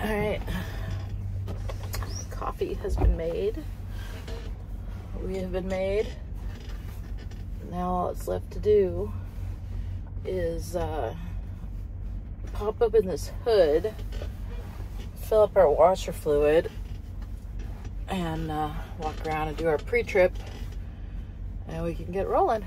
Alright, coffee has been made. We have been made. Now all it's left to do is pop open this hood, fill up our washer fluid, and walk around and do our pre-trip, and we can get rolling.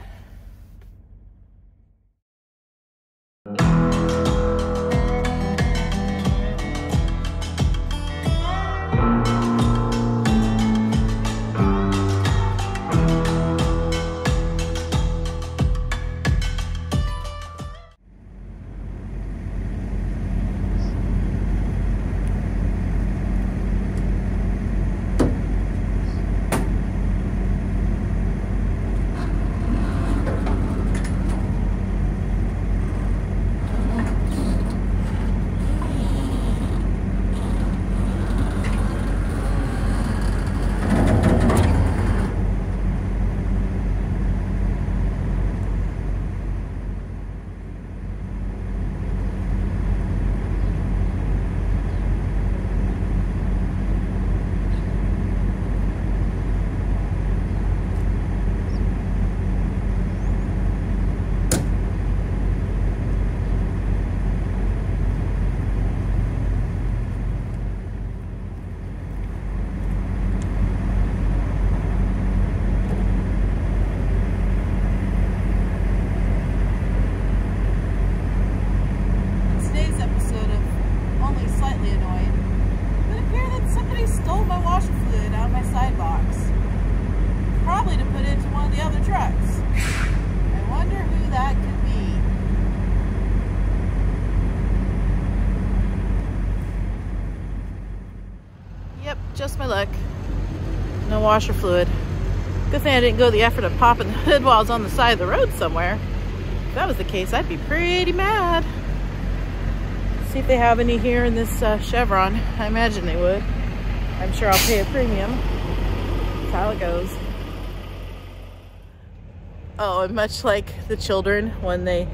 Just my luck. No washer fluid. Good thing I didn't go to the effort of popping the hood while I was on the side of the road somewhere. If that was the case, I'd be pretty mad. Let's see if they have any here in this Chevron. I imagine they would. I'm sure I'll pay a premium. That's how it goes. Oh, and much like the children, when they,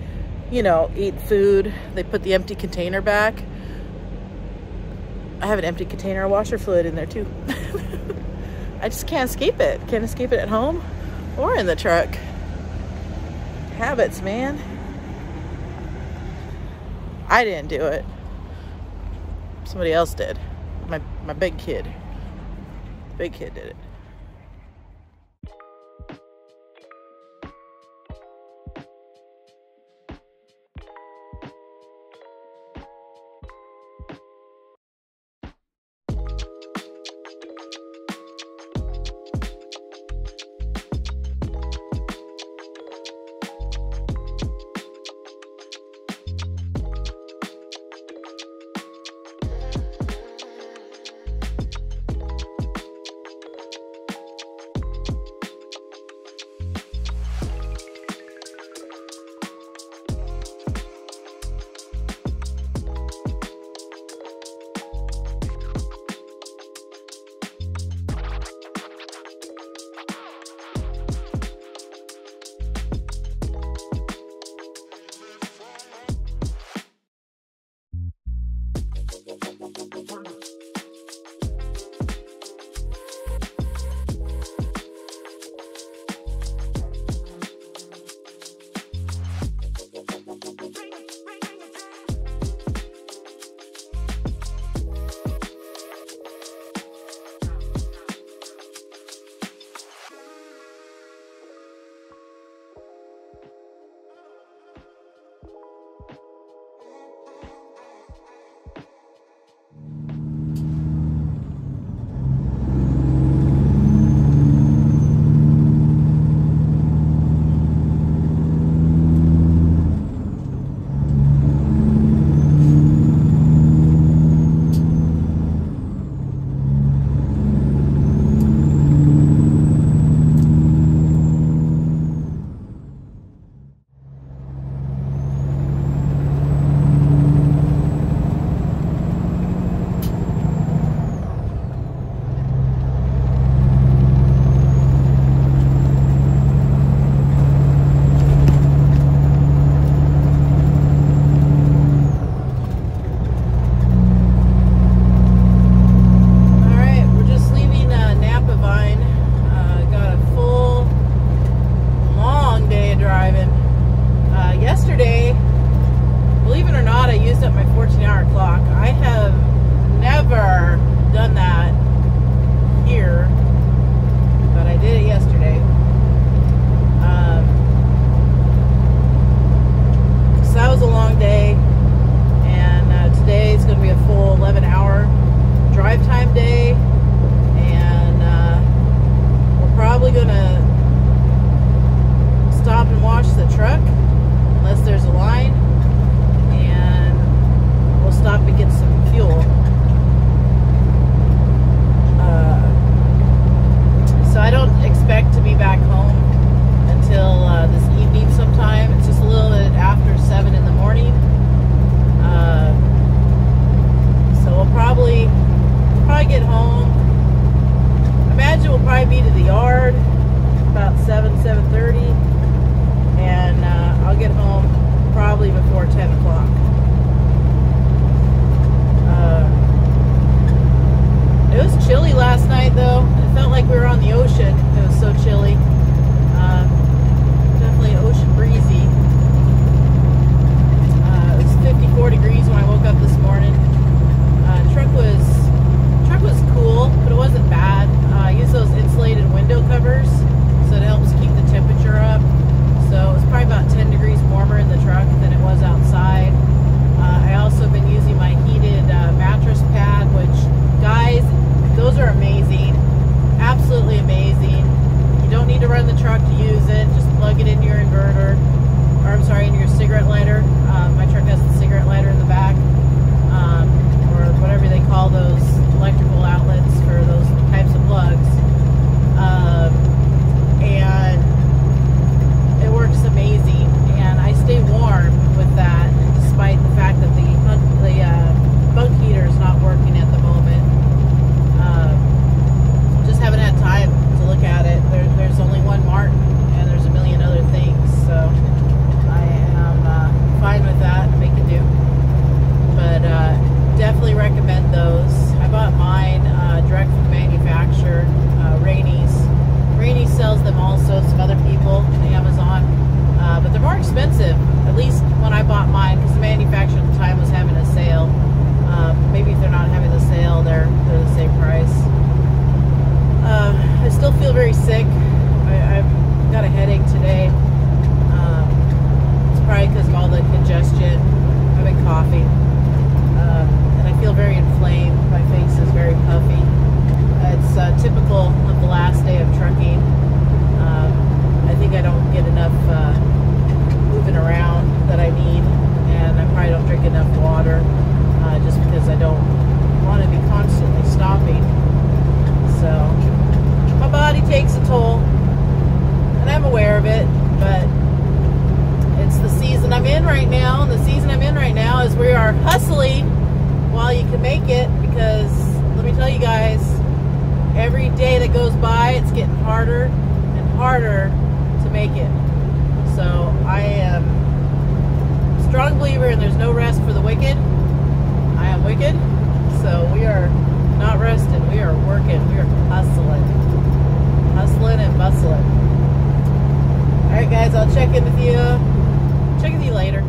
you know, eat food, they put the empty container back. I have an empty container of washer fluid in there too. I just can't escape it. Can't escape it at home or in the truck. Habits, man. I didn't do it. Somebody else did. My big kid. The big kid did it. on the ocean. It was so chilly. Definitely ocean breezy. It was 54 degrees when I woke up this morning. Truck was cool, but it wasn't bad. I used those insulated window covers, so it helps keep the temperature up. So it was probably about 10 degrees warmer in the truck than it was outside. I also been using my heated mattress pad, which, guys, those are amazing. Absolutely amazing. You don't need to run the truck to use it. Just plug it into your inverter, or I'm sorry, into your cigarette lighter. My truck has the cigarette lighter in the back, or whatever they call those electrical outlets for those types of plugs. And it works amazing, and I stay warm with that, despite the fact that the bunk heater is not working at the moment. Just haven't had time to look at it. There's only one Martin, and there's a million other things, so I am fine with that. Make it do. But definitely recommend those. I bought mine direct from the manufacturer, Rainey's. Rainey sells them also, some other people, Amazon, but they're more expensive, at least when I bought mine, because the manufacturer at the time was having a sale. Maybe if they're not having the sale, they're the same price. I still feel very sick. I've got a headache today. It's probably because of all the congestion. I've been coughing, and I feel very inflamed. My face is very puffy. It's typical of the last day of trucking. I think I don't get enough moving around that I need, and I probably don't drink enough water, just because I don't want to be constantly stopping. So my body takes a toll, and I'm aware of it, but it's the season I'm in right now, and the season I'm in right now is we are hustling while you can make it, because let me tell you guys, every day that goes by, it's getting harder and harder to make it. So I am a strong believer in there's no rest for the wicked. I am wicked. So we are not resting. We are working. We are hustling. Hustling and bustling. Alright guys, I'll check in with you. Check with you later.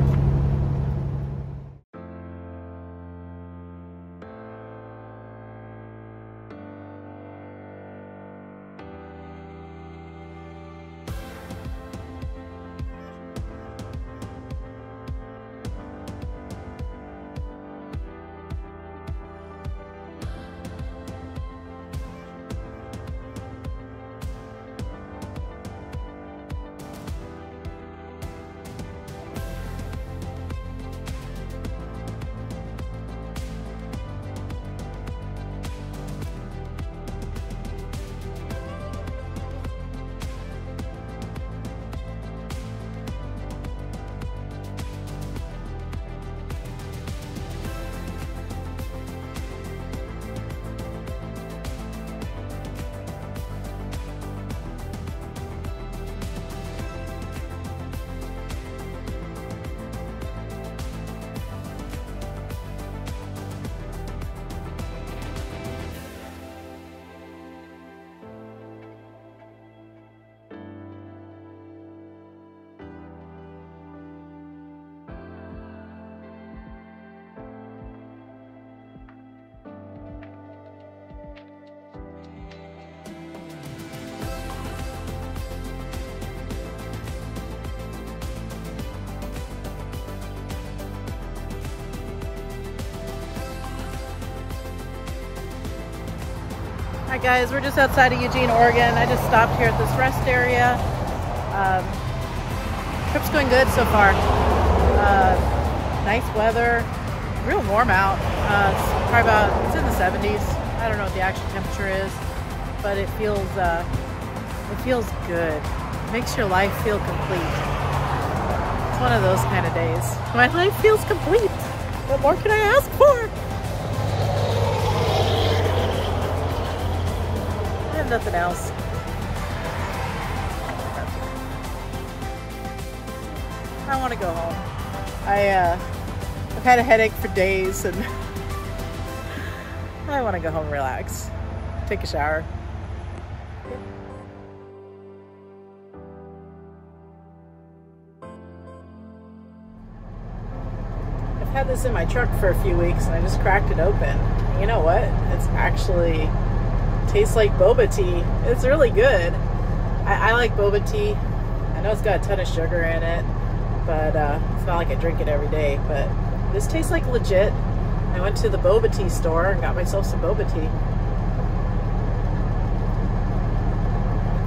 Alright guys, we're just outside of Eugene, Oregon. I just stopped here at this rest area. Trip's going good so far. Nice weather, real warm out. It's probably it's in the 70s. I don't know what the actual temperature is, but it feels good. It makes your life feel complete. It's one of those kind of days. My life feels complete. What more can I ask for? I have nothing else. I want to go home. I've had a headache for days and I want to go home and relax. Take a shower. had this in my truck for a few weeks and I just cracked it open. You know what? It's actually tastes like boba tea. It's really good. I like boba tea. I know it's got a ton of sugar in it, but it's not like I drink it every day. But this tastes like legit. I went to the boba tea store and got myself some boba tea.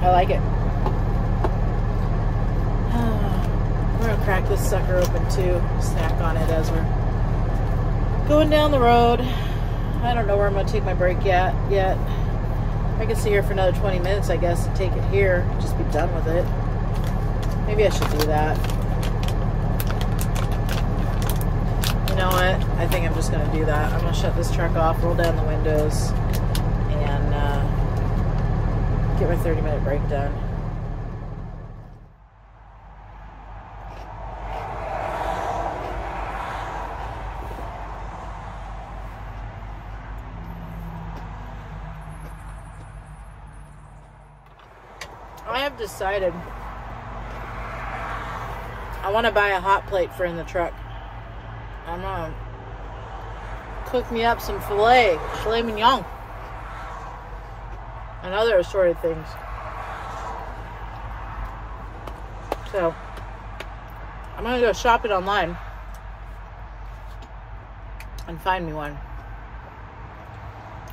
I like it. We're gonna crack this sucker open too. Snack on it as we're going down the road. I don't know where I'm gonna take my break yet. I can sit here for another 20 minutes, I guess, and take it here. Just be done with it. Maybe I should do that. You know what? I think I'm just gonna do that. I'm gonna shut this truck off, roll down the windows, and get my 30-minute break done. I have decided I want to buy a hot plate for in the truck. I'm gonna cook me up some filet mignon, and other assorted things. So I'm gonna go shop it online and find me one.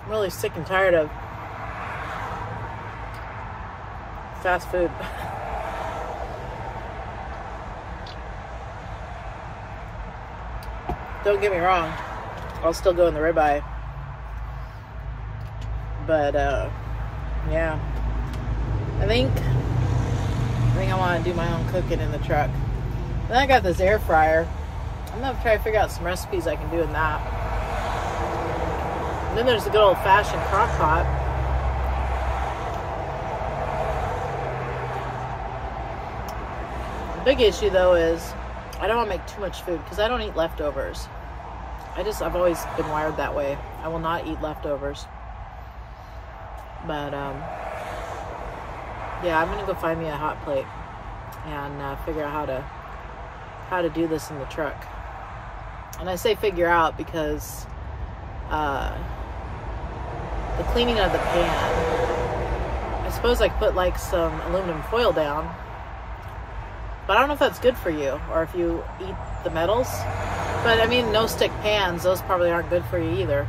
I'm really sick and tired of fast food. Don't get me wrong, I'll still go in the ribeye, but yeah, I think I want to do my own cooking in the truck. Then I got this air fryer. I'm gonna try to figure out some recipes I can do in that. And then there's the good old-fashioned crock pot. The big issue though is I don't want to make too much food because I don't eat leftovers. I've always been wired that way. I will not eat leftovers. But yeah, I'm gonna go find me a hot plate and figure out how to do this in the truck. And I say figure out because the cleaning of the pan, I suppose I could put like some aluminum foil down, but I don't know if that's good for you or if you eat the metals. But I mean, no stick pans, those probably aren't good for you either.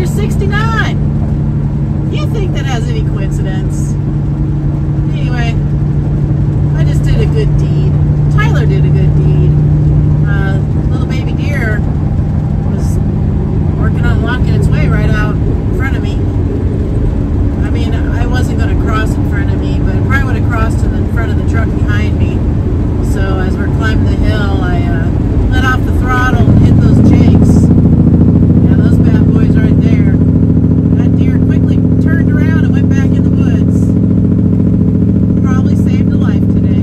after 69. You think that has any coincidence? Anyway, I just did a good deed. Tyler did a good deed. Little baby deer was working on walking its way right out in front of me. I mean, I wasn't going to cross in front of me, but it probably would have crossed in front of the truck behind me. So as we're climbing the hill, I let off the throttle and hit those jakes. Yeah, those bad boys right there. That deer quickly turned around and went back in the woods. Probably saved a life today.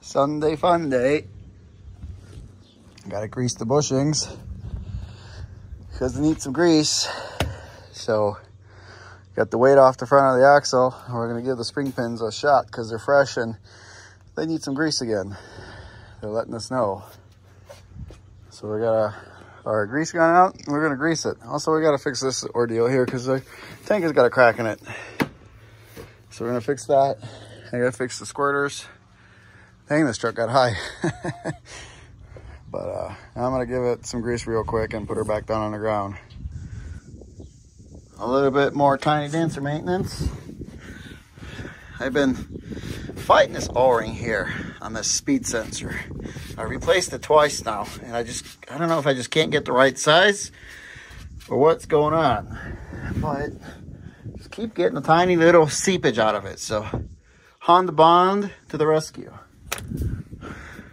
Sunday fun day. Gotta grease the bushings because they need some grease. So got the weight off the front of the axle. We're gonna give the spring pins a shot because they're fresh and they need some grease again. They're letting us know. So we got our grease gun out and we're gonna grease it. Also, we gotta fix this ordeal here because the tank has got a crack in it. So we're gonna fix that. I gotta fix the squirters. Dang, this truck got high. But I'm gonna give it some grease real quick and put her back down on the ground. A little bit more tiny dancer maintenance. I've been fighting this O-ring here on this speed sensor. I replaced it twice now, and I don't know if I just can't get the right size or what's going on. But just keep getting a tiny little seepage out of it. So Honda Bond to the rescue.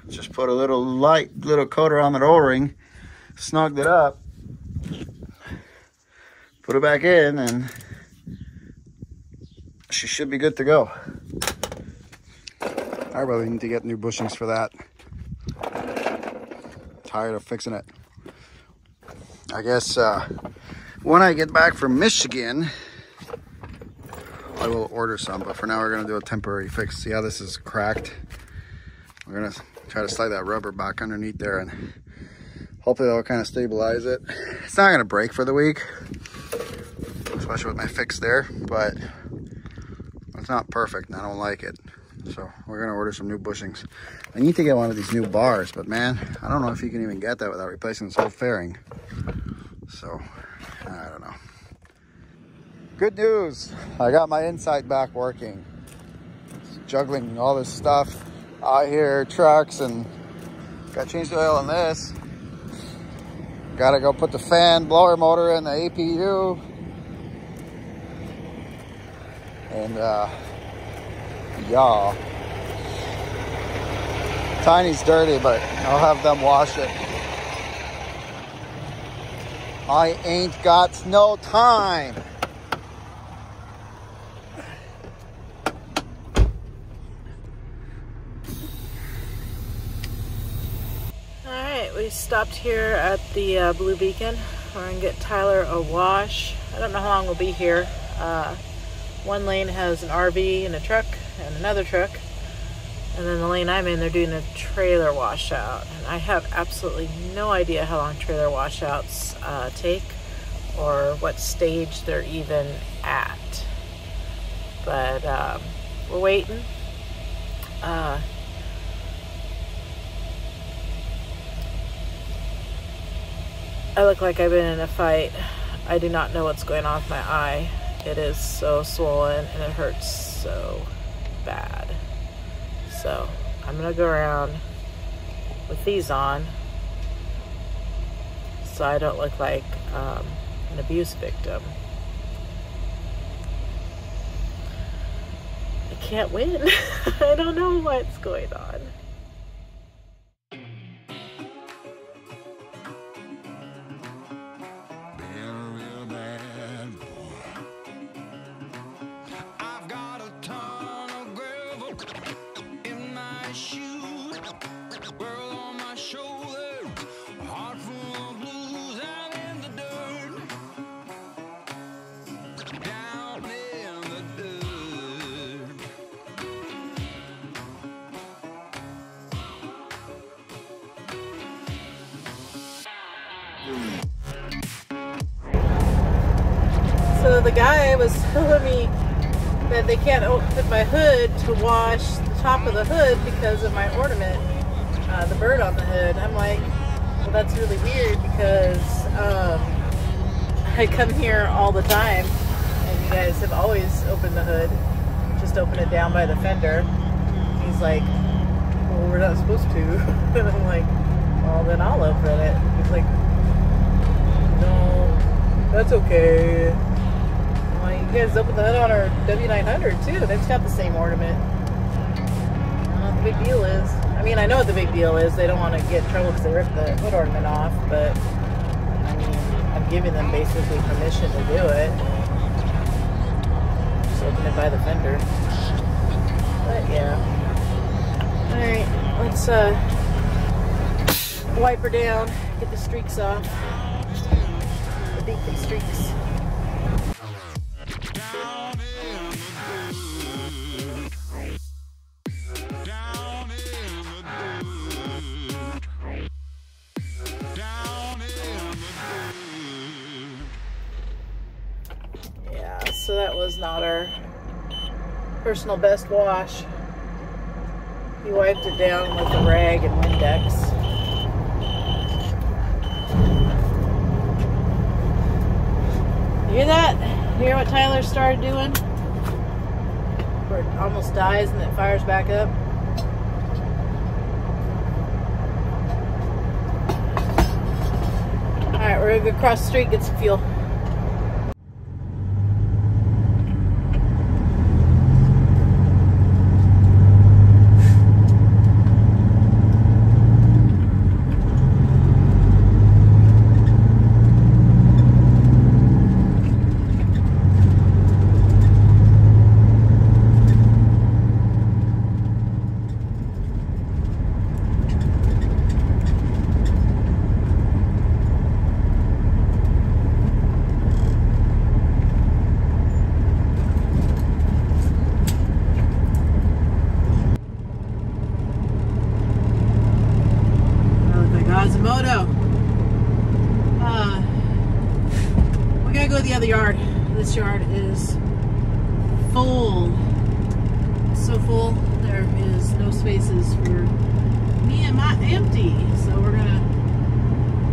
Just put a little light coater on that O-ring, snugged it up, put it back in, and she should be good to go. I really need to get new bushings for that. Tired of fixing it. I guess when I get back from Michigan, I will order some, but for now we're gonna do a temporary fix. See how this is cracked? We're gonna try to slide that rubber back underneath there and hopefully that'll kind of stabilize it. It's not gonna break for the week, especially with my fix there, but it's not perfect and I don't like it. So we're gonna order some new bushings. I need to get one of these new bars, but man, I don't know if you can even get that without replacing this whole fairing. So, I don't know. Good news, I got my inside back working. Just juggling all this stuff out here, trucks, and got to change the oil on this. Got to go put the fan blower motor in the APU. And yeah. Tiny's dirty, but I'll have them wash it. I ain't got no time. Alright, we stopped here at the Blue Beacon. We're gonna get Tyler a wash. I don't know how long we'll be here. One lane has an RV and a truck and another truck. And then the lane I'm in, they're doing a trailer washout. And I have absolutely no idea how long trailer washouts take or what stage they're even at. But we're waiting. I look like I've been in a fight. I do not know what's going on with my eye. It is so swollen and it hurts so bad. So I'm gonna go around with these on so I don't look like an abuse victim. I can't win. I don't know what's going on. So the guy was telling me that they can't open my hood to wash the top of the hood because of my ornament, the bird on the hood. I'm like, well, that's really weird because I come here all the time and you guys have always opened the hood, just open it down by the fender. He's like, well, we're not supposed to. And I'm like, well, then I'll open it. He's like, no, that's okay. Well, you guys open the hood on our W900 too. They've got the same ornament. I don't know what the big deal is. I mean, I know what the big deal is. They don't want to get in trouble because they ripped the hood ornament off, but I mean, I'm giving them basically permission to do it. Just open it by the fender. But yeah. Alright, let's wipe her down, get the streaks off. The beacon streaks. So that was not our personal best wash. He wiped it down with a rag and Windex. You hear that? You hear what Tyler started doing? Where it almost dies and it fires back up. Alright, we're gonna go across the street, get some fuel. We gotta go to the other yard. This yard is full. So full, there is no spaces for me and my empty. So we're gonna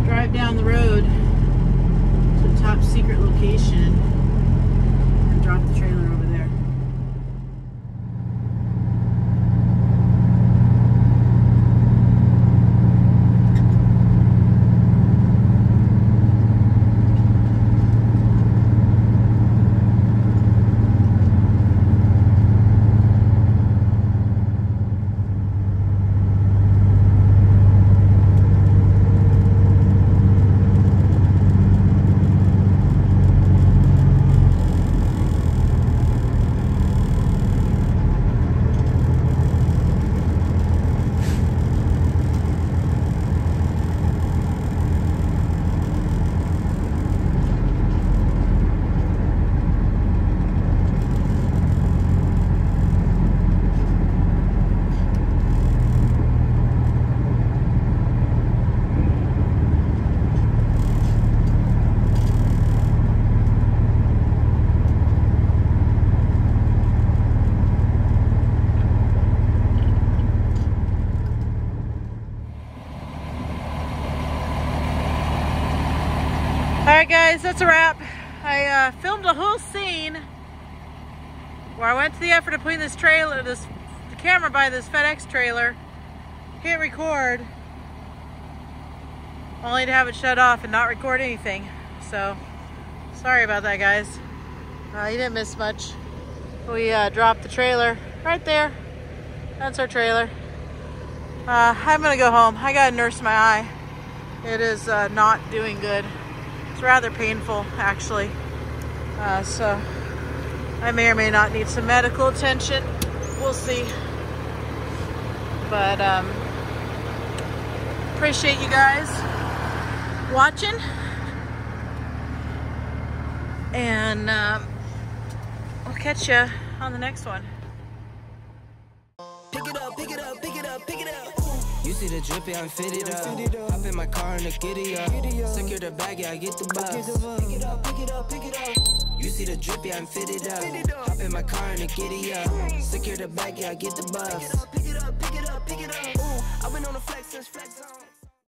drive down the road to the top secret location and drop the trailer over there. that's a wrap. I filmed a whole scene where I went to the effort of putting the camera by this FedEx trailer, hit record, only to have it shut off and not record anything. So, sorry about that, guys. You didn't miss much. We dropped the trailer right there. That's our trailer. I'm gonna go home. I gotta nurse my eye. It is not doing good. It's rather painful, actually. So I may or may not need some medical attention. We'll see. But appreciate you guys watching. And I'll catch you on the next one. Pick it up, pick it up, pick it up, pick it up. You see the drippy, I'm fitted up. Hop in my car and the giddy up. Secure the bag, yeah, I get the bus. Pick it up, pick it up, pick it up. You see the drippy, I'm fitted up. Hop in my car and the giddy up. Secure the bag, yeah, I get the bus. Pick it up, pick it up, pick it up, pick it up. I've been on the flex since flex on.